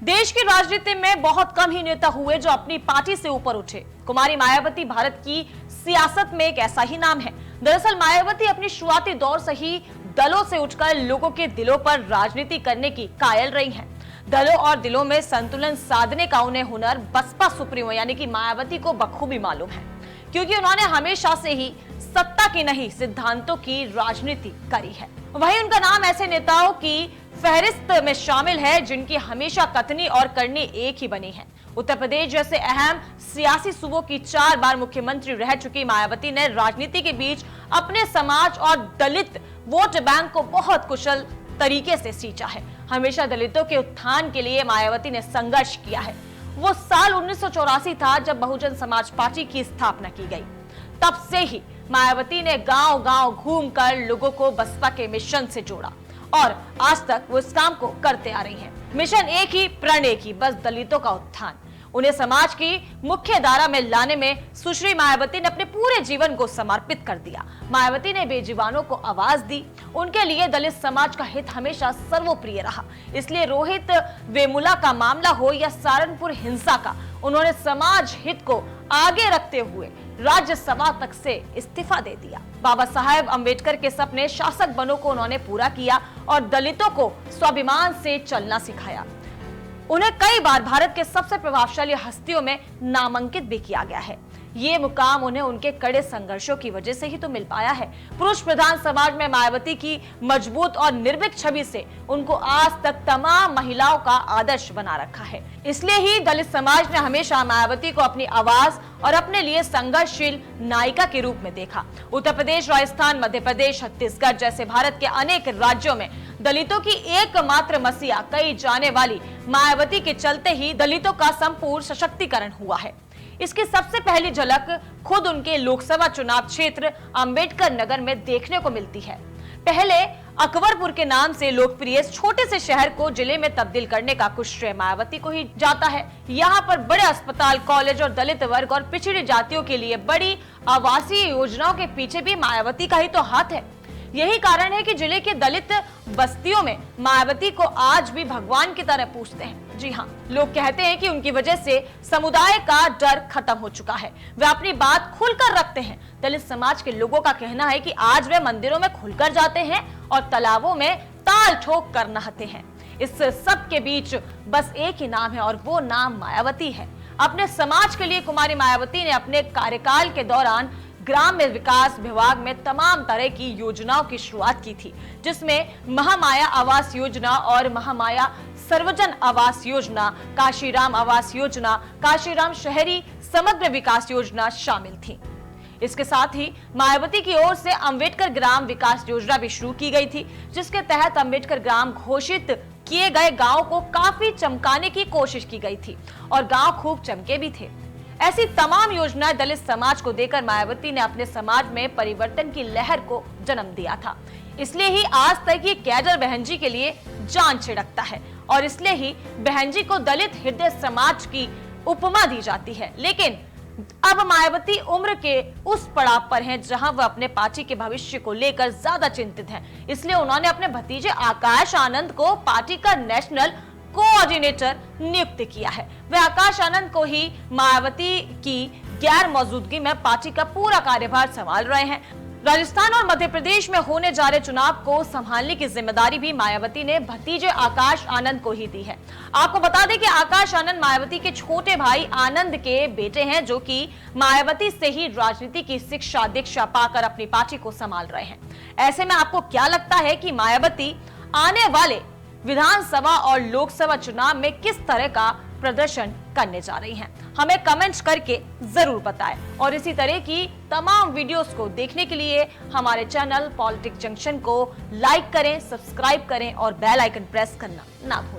देश की राजनीति में बहुत कम ही नेता हुए जो अपनी पार्टी से ऊपर उठे। कुमारी मायावती भारत की सियासत में एक ऐसा ही नाम है। दरअसल मायावती अपनी शुरुआती दौर से ही दलों से उठकर लोगों के दिलों पर राजनीति करने की कायल रही हैं। दलों और दिलों में संतुलन साधने का उन्हें हुनर बसपा सुप्रीमो यानी कि मायावती को बखूबी मालूम है, क्योंकि उन्होंने हमेशा से ही सत्ता की नहीं सिद्धांतों की राजनीति करी है। वहीं उनका नाम ऐसे नेताओं की फहरिस्त में शामिल है जिनकी हमेशा कथनी और करनी एक ही बनी है। उत्तर प्रदेश जैसे अहम सियासी सूबों की 4 बार मुख्यमंत्री रह चुकी मायावती ने राजनीति के बीच अपने समाज और दलित वोट बैंक को बहुत कुशल तरीके से सींचा है। हमेशा दलितों के उत्थान के लिए मायावती ने संघर्ष किया है। वो साल 1984 था जब बहुजन समाज पार्टी की स्थापना की गई। तब से ही मायावती ने गांव-गांव घूमकर लोगों को बसपा के मिशन से जोड़ा और आज तक वो इस काम को करते आ रही हैं। मिशन एक ही, प्रण एक ही, बस दलितों का उत्थान। उन्हें समाज की मुख्य धारा में लाने में सुश्री मायावती ने अपने पूरे जीवन को समर्पित कर दिया। मायावती ने बेजीवानों को आवाज दी। उनके लिए दलित समाज का हित हमेशा सर्वोप्रिय रहा। इसलिए रोहित वेमुला का मामला हो या सहारनपुर हिंसा का, उन्होंने समाज हित को आगे रखते हुए राज्यसभा तक से इस्तीफा दे दिया। बाबा साहेब अंबेडकर के सपने शासक बनों को उन्होंने पूरा किया और दलितों को स्वाभिमान से चलना सिखाया। उन्हें कई बार भारत के सबसे प्रभावशाली हस्तियों में नामांकित भी किया गया है। ये मुकाम उन्हें उनके कड़े संघर्षों की वजह से ही तो मिल पाया है। पुरुष प्रधान समाज में मायावती की मजबूत और निर्भीक छवि से उनको आज तक तमाम महिलाओं का आदर्श बना रखा है। इसलिए ही दलित समाज ने हमेशा मायावती को अपनी आवाज और अपने लिए संघर्षशील नायिका के रूप में देखा। उत्तर प्रदेश, राजस्थान, मध्य प्रदेश, छत्तीसगढ़ जैसे भारत के अनेक राज्यों में दलितों की एकमात्र मसीहा कही जाने वाली मायावती के चलते ही दलितों का संपूर्ण सशक्तिकरण हुआ है। इसकी सबसे पहली झलक खुद उनके लोकसभा चुनाव क्षेत्र अंबेडकर नगर में देखने को मिलती है। पहले अकबरपुर के नाम से लोकप्रिय छोटे से शहर को जिले में तब्दील करने का कुछ श्रेय मायावती को ही जाता है। यहाँ पर बड़े अस्पताल, कॉलेज और दलित वर्ग और पिछड़ी जातियों के लिए बड़ी आवासीय योजनाओं के पीछे भी मायावती का ही तो हाथ है। यही कारण है कि जिले के दलित बस्तियों में मायावती को आज भी भगवान की तरह पूजते हैं। जी हाँ, लोग कहते हैं कि उनकी वजह से समुदाय का डर खत्म हो चुका है। वे अपनी बात खुलकर रखते हैं। दलित समाज के लोगों का कहना है कि आज वे मंदिरों में खुलकर जाते हैं और तालाबों में ताल ठोक कर नहाते हैं। इस सब के बीच बस एक ही नाम है और वो नाम मायावती है। अपने समाज के लिए कुमारी मायावती ने अपने कार्यकाल के दौरान ग्राम्य विकास विभाग में तमाम तरह की योजनाओं की शुरुआत की थी, जिसमें महामाया आवास योजना और महामाया सर्वजन आवास योजना, काशीराम आवास योजना, काशीराम शहरी समग्र विकास योजना शामिल थी। इसके साथ ही मायावती की ओर से अंबेडकर ग्राम विकास योजना भी शुरू की गई थी, जिसके तहत अंबेडकर ग्राम घोषित किए गए गांव को काफी चमकाने की कोशिश की गई थी और गांव खूब चमके भी थे। ऐसी तमाम योजनाएं दलित समाज को देकर मायावती ने अपने समाज में परिवर्तन की लहर को जन्म दिया था। इसलिए ही आज तक ये कैडर बहन जी के लिए जान छिड़कता है और इसलिए ही बहन जी को दलित हृदय समाज की उपमा दी जाती है। लेकिन अब मायावती उम्र के उस पड़ाव पर हैं जहां वह अपने पार्टी के भविष्य को लेकर ज्यादा चिंतित हैं। इसलिए उन्होंने अपने भतीजे आकाश आनंद को पार्टी का नेशनल कोऑर्डिनेटर नियुक्त किया है। वे आकाश आनंद को ही मायावती की गैर मौजूदगी में पार्टी का पूरा कार्यभार संभाल रहे हैं। राजस्थान और मध्य प्रदेश में होने जा रहे चुनाव को संभालने की जिम्मेदारी भी मायावती ने भतीजे आकाश आनंद को ही दी है। आपको बता दें कि आकाश आनंद मायावती के छोटे भाई आनंद के बेटे हैं, जो कि मायावती से ही राजनीति की शिक्षा दीक्षा पाकर अपनी पार्टी को संभाल रहे हैं। ऐसे में आपको क्या लगता है कि मायावती आने वाले विधानसभा और लोकसभा चुनाव में किस तरह का प्रदर्शन करने जा रही हैं? हमें कमेंट्स करके जरूर बताएं और इसी तरह की तमाम वीडियोस को देखने के लिए हमारे चैनल पॉलिटिक्स जंक्शन को लाइक करें, सब्सक्राइब करें और बेल आइकन प्रेस करना ना भूलें।